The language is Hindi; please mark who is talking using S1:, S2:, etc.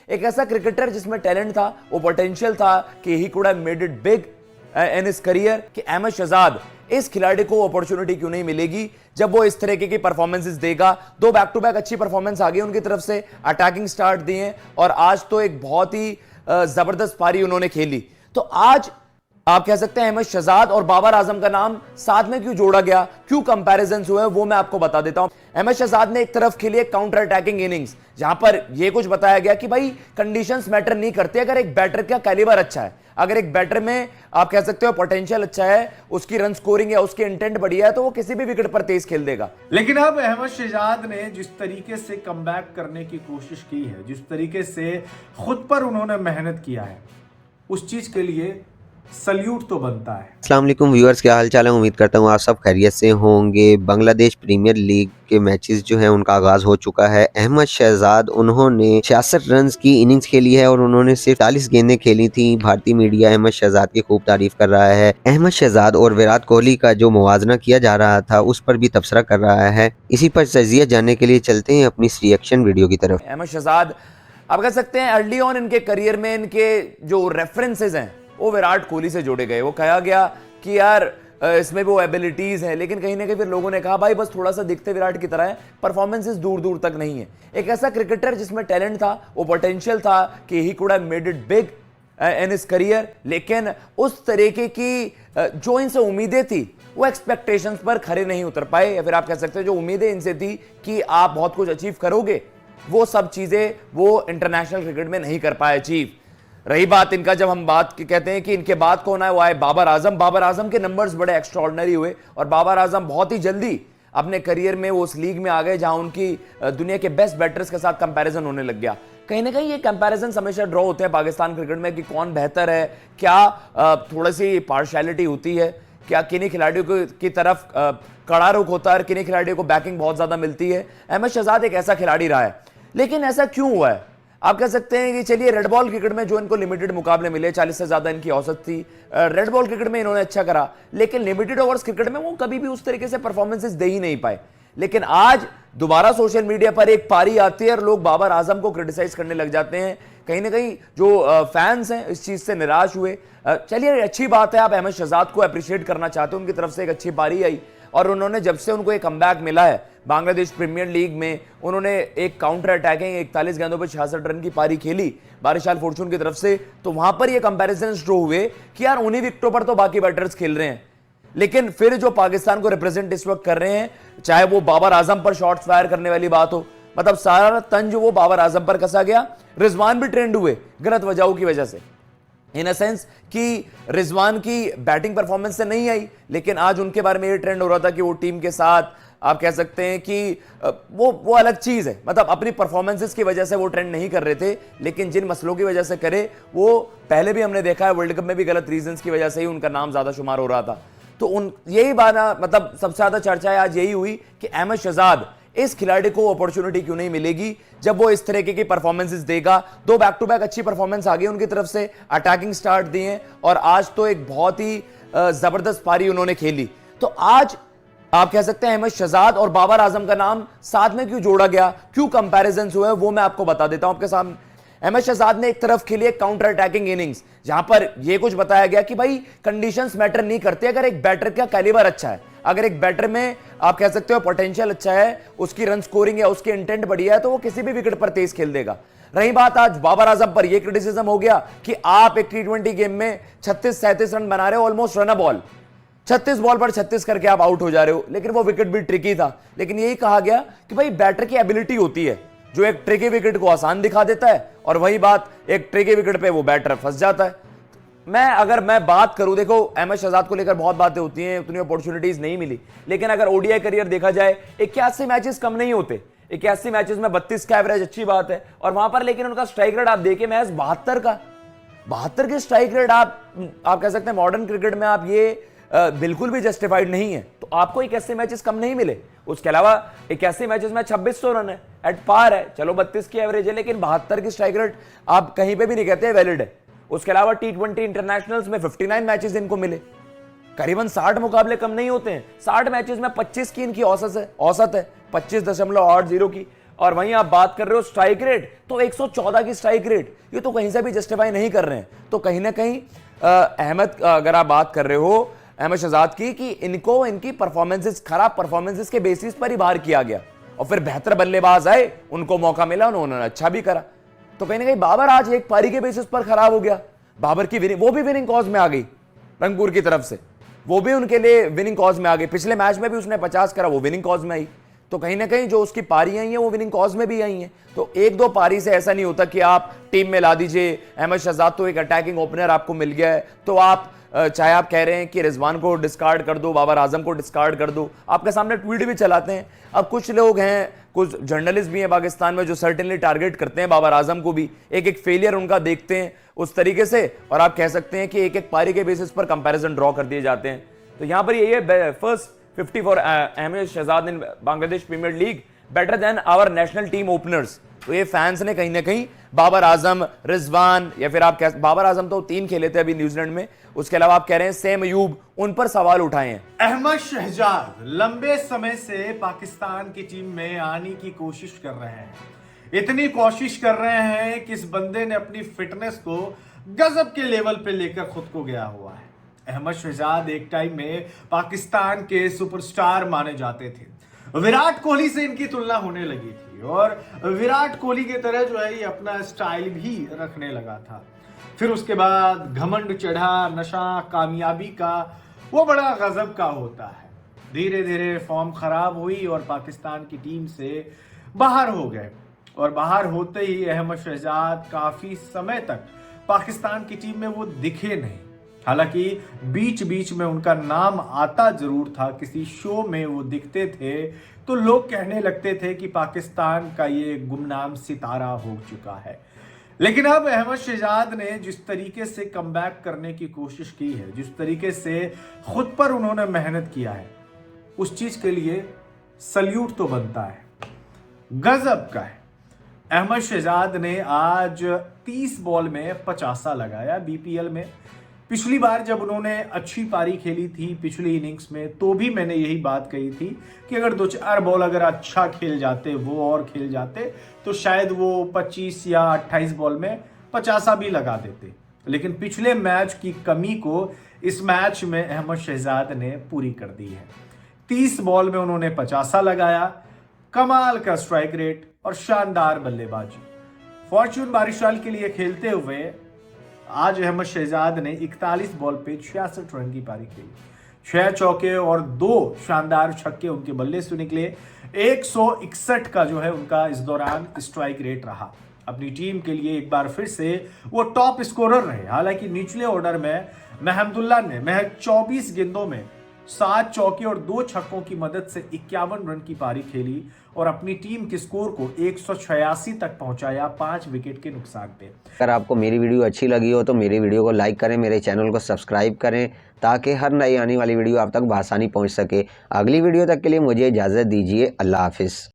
S1: एक ऐसा क्रिकेटर जिसमें टैलेंट था, वो पोटेंशियल था कि he could have made it big in his career, कि अहमद शहजाद इस खिलाड़ी को अपॉर्चुनिटी क्यों नहीं मिलेगी जब वो इस तरीके की परफॉर्मेंसेस देगा। दो बैक टू बैक अच्छी परफॉर्मेंस आ गई उनकी तरफ से, अटैकिंग स्टार्ट दिए और आज तो एक बहुत ही जबरदस्त पारी उन्होंने खेली। तो आज आप कह सकते हैं अहमद शहजाद और बाबर आजम का नाम साथ में क्यों जोड़ा गया, क्यों कंपैरिजंस हुए, वो मैं आपको बता देता हूं। अहमद शहजाद ने एक तरफ खेली एक काउंटर अटैकिंग इनिंग्स, जहां पर यह कुछ बताया गया कि भाई कंडीशंस मैटर नहीं करते, अगर एक बैटर का कैलिबर अच्छा है, अगर एक बैटर में आप कह सकते हो पोटेंशियल अच्छा है, उसकी रन स्कोरिंग या उसकी इंटेंट बढ़िया है, तो वो किसी भी विकेट पर तेज खेल देगा।
S2: लेकिन अब अहमद शहजाद ने जिस तरीके से कमबैक करने की कोशिश की है, जिस तरीके से खुद पर उन्होंने मेहनत किया है, उस चीज के लिए सल्यूट तो बनता है।
S3: अस्सलाम वालेकुम व्यूअर्स, क्या हाल चाल है। उम्मीद करता हूँ आप सब खैरियत से होंगे। बांग्लादेश प्रीमियर लीग के मैचेस जो हैं उनका आगाज हो चुका है। अहमद शहजाद उन्होंने 66 रन की इनिंग्स खेली है और उन्होंने सिर्फ 40 गेंदें खेली थी। भारतीय मीडिया अहमद शहजाद की खूब तारीफ कर रहा है। अहमद शहजाद और विराट कोहली का जो मुवाजना किया जा रहा था उस पर भी तबसरा कर रहा है। इसी पर तजिया जानने के लिए चलते हैं अपनी इस रिएक्शन वीडियो की तरफ।
S1: अहमद शहजाद आप कह सकते हैं अर्ली ऑन इनके करियर में इनके जो रेफरेंसेस हैं वो विराट कोहली से जोड़े गए। वो कहा गया कि यार इसमें वो एबिलिटीज हैं, लेकिन कहीं ना कहीं फिर लोगों ने कहा भाई बस थोड़ा सा दिखते विराट की तरह है, परफॉर्मेंसेस दूर दूर तक नहीं है। एक ऐसा क्रिकेटर जिसमें टैलेंट था, वो पोटेंशियल था कि he could have made it big in his career, लेकिन उस तरीके की जो इनसे उम्मीदें थी वो एक्सपेक्टेशंस पर खरे नहीं उतर पाए, या फिर आप कह सकते हो जो उम्मीदें इनसे थी कि आप बहुत कुछ अचीव करोगे, वो सब चीजें वो इंटरनेशनल क्रिकेट में नहीं कर पाए अचीव। रही बात इनका, जब हम बात कहते हैं कि इनके बाद कौन आए, वो आए बाबर आजम। बाबर आजम के नंबर्स बड़े एक्स्ट्राऑर्डिनरी हुए और बाबर आजम बहुत ही जल्दी अपने करियर में वो उस लीग में आ गए जहां उनकी दुनिया के बेस्ट बैटर्स के साथ कंपैरिजन होने लग गया। कहीं ना कहीं ये कंपैरिजन हमेशा ड्रॉ होते हैं पाकिस्तान क्रिकेट में कि कौन बेहतर है, क्या थोड़ी सी पार्शियलिटी होती है, क्या किन्हीं खिलाड़ियों की तरफ कड़ा रुख होता है और किन्हीं खिलाड़ियों को बैकिंग बहुत ज्यादा मिलती है। अहमद शहजाद एक ऐसा खिलाड़ी रहा है, लेकिन ऐसा क्यों हुआ है? आप कह सकते हैं कि चलिए रेड बॉल क्रिकेट में जो इनको लिमिटेड मुकाबले मिले, 40 से ज्यादा इनकी औसत थी, रेड बॉल क्रिकेट में इन्होंने अच्छा करा, लेकिन लिमिटेड ओवर्स क्रिकेट में वो कभी भी उस तरीके से परफॉर्मेंसेस दे ही नहीं पाए। लेकिन आज दोबारा सोशल मीडिया पर एक पारी आती है और लोग बाबर आजम को क्रिटिसाइज करने लग जाते हैं। कहीं ना कहीं जो फैंस हैं इस चीज से निराश हुए। चलिए अच्छी बात है, आप अहमद शहजाद को अप्रिशिएट करना चाहते हो, उनकी तरफ से एक अच्छी पारी आई और उन्होंने जब से उनको एक कमबैक मिला है बांग्लादेश प्रीमियर लीग में, उन्होंने एक काउंटर अटैकिंग 41 गेंदों पर 66 रन की पारी खेली बारिशाल फॉर्चून की तरफ से, तो वहां पर ये कंपैरिजन ड्रॉ हुए कि यार उन्हीं विकेटों पर तो बाकी बैटर्स खेल रहे हैं, लेकिन फिर जो पाकिस्तान को रिप्रेजेंट इस वक्त कर रहे हैं, चाहे वो बाबर आजम पर शॉट्स फायर करने वाली बात हो, मतलब सारा तंज वो बाबर आजम पर कसा गया। रिजवान भी ट्रेंड हुए गलत वजहों की वजह से, इन सेंस कि रिजवान की बैटिंग परफॉर्मेंस से नहीं आई, लेकिन आज उनके बारे में ये ट्रेंड हो रहा था कि वो टीम के साथ आप कह सकते हैं कि वो अलग चीज है, मतलब अपनी परफॉर्मेंसेस की वजह से वो ट्रेंड नहीं कर रहे थे, लेकिन जिन मसलों की वजह से करे वो पहले भी हमने देखा है, वर्ल्ड कप में भी गलत रीजंस की वजह से ही उनका नाम ज्यादा शुमार हो रहा था। तो यही बात मतलब सबसे ज्यादा चर्चा है आज यही हुई कि अहमद शहजाद इस खिलाड़ी को अपॉर्चुनिटी क्यों नहीं मिलेगी जब वो इस तरीके की परफॉर्मेंसेस देगा। दो बैक टू बैक अच्छी परफॉर्मेंस आ गई उनकी तरफ से, अटैकिंग स्टार्ट दिए और आज तो एक बहुत ही जबरदस्त पारी उन्होंने खेली। तो आज आप कह सकते हैं अहमद शहजाद और बाबर आजम का नाम साथ में क्यों जोड़ा गया, क्यों कंपैरिजंस हुए, वो मैं आपको बता देता हूं आपके सामने। अहमद शहजाद ने एक तरफ खेली एक काउंटर अटैकिंग इनिंग्स, जहां पर यह कुछ बताया गया कि भाई कंडीशंस मैटर नहीं करते, अगर एक बैटर का कैलिबर अच्छा है, अगर एक बैटर में आप कह सकते हो पोटेंशियल अच्छा है, उसकी रन स्कोरिंग या उसकी इंटेंट बढ़िया है, तो वो किसी भी विकेट पर तेज खेल देगा। रही बात आज बाबर आजम पर, यह क्रिटिसिज्म हो गया कि आप एक T20 गेम में 36-37 रन बना रहे हो, almost run a ball, 36 ball पर 36 करके आप आउट हो जा रहे हो, लेकिन वो विकेट भी ट्रिकी था। लेकिन यही कहा गया कि भाई बैटर की एबिलिटी होती है जो एक ट्रिकी विकेट को आसान दिखा देता है, और वही बात एक ट्रिकी विकेट पे वो बैटर फंस जाता है। अगर मैं बात करूं, देखो अहमद शहजाद को लेकर बहुत बातें होती हैं, उतनी अपॉर्चुनिटीज नहीं मिली, लेकिन अगर ओडीआई करियर देखा जाए 81 मैचेस कम नहीं होते, 81 मैचेस में 32 का एवरेज अच्छी बात है, और वहां पर लेकिन उनका स्ट्राइक रेट आप देखिए मैच 72 की स्ट्राइक रेट, आप कह सकते हैं मॉडर्न क्रिकेट में आप ये बिल्कुल भी जस्टिफाइड नहीं है। तो आपको 81 मैचेस कम नहीं मिले, उसके अलावा 81 मैचेस में 2600 रन है, एट पार है, चलो 32 की एवरेज है, लेकिन 72 की स्ट्राइक रेट आप कहीं पे भी नहीं कहते वैलिड है। उसके अलावा T20 इंटरनेशनल्स में 59 मैचेस इनको मिले, करीबन 60 मुकाबले कम नहीं होते हैं। 60 मैचेस में 25 की इनकी औसत है 25.80 की, और वहीं आप बात कर रहे हो स्ट्राइक रेट, तो 114 की स्ट्राइक रेट, ये तो कहीं से भी जस्टिफाई नहीं कर रहे हैं। तो कहीं ना कहीं अहमद, अगर आप बात कर रहे हो अहमद शहजाद की, कि इनको इनकी परफॉर्मेंसेस, खराब परफॉर्मेंसेस के बेसिस पर ही बाहर किया गया, और फिर बेहतर बल्लेबाज आए, उनको मौका मिला, उन्होंने अच्छा भी करा। तो कहीं ना कहीं बाबर आज एक पारी के बेसिस पर खराब हो गया। बाबर की विनिंग, वो भी विनिंग कॉज में आ गई रंगपुर की तरफ से, वो भी उनके लिए विनिंग कॉज में आ गई। पिछले मैच में भी उसने 50 करा, वो विनिंग कॉज में आई। तो कहीं ना कहीं जो उसकी पारी आई हैं वो विनिंग कॉज में भी आई हैं। तो एक दो पारी से ऐसा नहीं होता कि आप टीम में ला दीजिए। अहमद शहजाद तो एक अटैकिंग ओपनर आपको मिल गया है, तो आप चाहे आप कह रहे हैं कि रिजवान को डिस्कार्ड कर दो, बाबर आजम को डिस्कार्ड कर दो, आपके सामने ट्वीट भी चलाते हैं। अब कुछ लोग हैं, कुछ जर्नलिस्ट भी हैं पाकिस्तान में, जो सर्टेनली टारगेट करते हैं बाबर आजम को भी, एक एक फेलियर उनका देखते हैं उस तरीके से, और आप कह सकते हैं कि एक एक पारी के बेसिस पर कंपैरिजन ड्रॉ कर दिए जाते हैं। तो यहां पर ये first 50 for Ahmed Shehzad in Bangladesh premier league, better than our national team openers. तो ये फैंस ने कहीं ना कहीं बाबर आजम, रिजवान, या फिर आप बाबर आजम तो 3 खेले थे अभी न्यूजीलैंड में, उसके अलावा आप कह रहे हैं सेम अयूब, उन पर सवाल उठाए हैं।
S2: अहमद शहजाद लंबे समय से पाकिस्तान की टीम में आने की कोशिश कर रहे हैं। इतनी कोशिश कर रहे हैं कि इस बंदे ने अपनी फिटनेस को गजब के लेवल पे लेकर खुद को गया हुआ है। अहमद शहजाद एक टाइम में पाकिस्तान के सुपरस्टार माने जाते थे। विराट कोहली से इनकी तुलना होने लगी थी, और विराट कोहली की तरह जो है ये अपना स्टाइल भी रखने लगा था। फिर उसके बाद घमंड चढ़ा, नशा कामयाबी का वो बड़ा गजब का होता है। धीरे धीरे फॉर्म खराब हुई और पाकिस्तान की टीम से बाहर हो गए, और बाहर होते ही अहमद शहजाद काफी समय तक पाकिस्तान की टीम में वो दिखे नहीं। हालांकि बीच बीच में उनका नाम आता जरूर था, किसी शो में वो दिखते थे तो लोग कहने लगते थे कि पाकिस्तान का ये गुमनाम सितारा हो चुका है। लेकिन अब अहमद शहजाद ने जिस तरीके से कमबैक करने की कोशिश की है, जिस तरीके से खुद पर उन्होंने मेहनत किया है, उस चीज के लिए सल्यूट तो बनता है, गजब का है। अहमद शहजाद ने आज 30 बॉल में 50 लगाया बीपीएल में। पिछली बार जब उन्होंने अच्छी पारी खेली थी पिछली इनिंग्स में, तो भी मैंने यही बात कही थी कि अगर 2-4 बॉल अगर अच्छा खेल जाते, वो और खेल जाते, तो शायद वो 25 या 28 बॉल में 50 भी लगा देते। लेकिन पिछले मैच की कमी को इस मैच में अहमद शहजाद ने पूरी कर दी है। 30 बॉल में उन्होंने 50 लगाया, कमाल का स्ट्राइक रेट और शानदार बल्लेबाजी। फॉर्च्यून बारिशाल के लिए खेलते हुए आज अहमद शहजाद ने 41 बॉल पे 66 रन की पारी खेली। 6 चौके और 2 शानदार छक्के उनके बल्ले से निकले। 161 का जो है उनका इस दौरान स्ट्राइक रेट रहा। अपनी टीम के लिए एक बार फिर से वो टॉप स्कोरर रहे। हालांकि निचले ऑर्डर में महमदुल्लाह ने महज 24 गेंदों में 7 चौके और 2 छक्कों की मदद से 51 रन की पारी खेली और अपनी टीम के स्कोर को 186 तक पहुंचाया 5 विकेट के नुकसान पे।
S3: अगर आपको मेरी वीडियो अच्छी लगी हो तो मेरी वीडियो को लाइक करें, मेरे चैनल को सब्सक्राइब करें, ताकि हर नई आने वाली वीडियो आप तक बआसानी पहुंच सके। अगली वीडियो तक के लिए मुझे इजाज़त दीजिए। अल्लाह हाफिज़।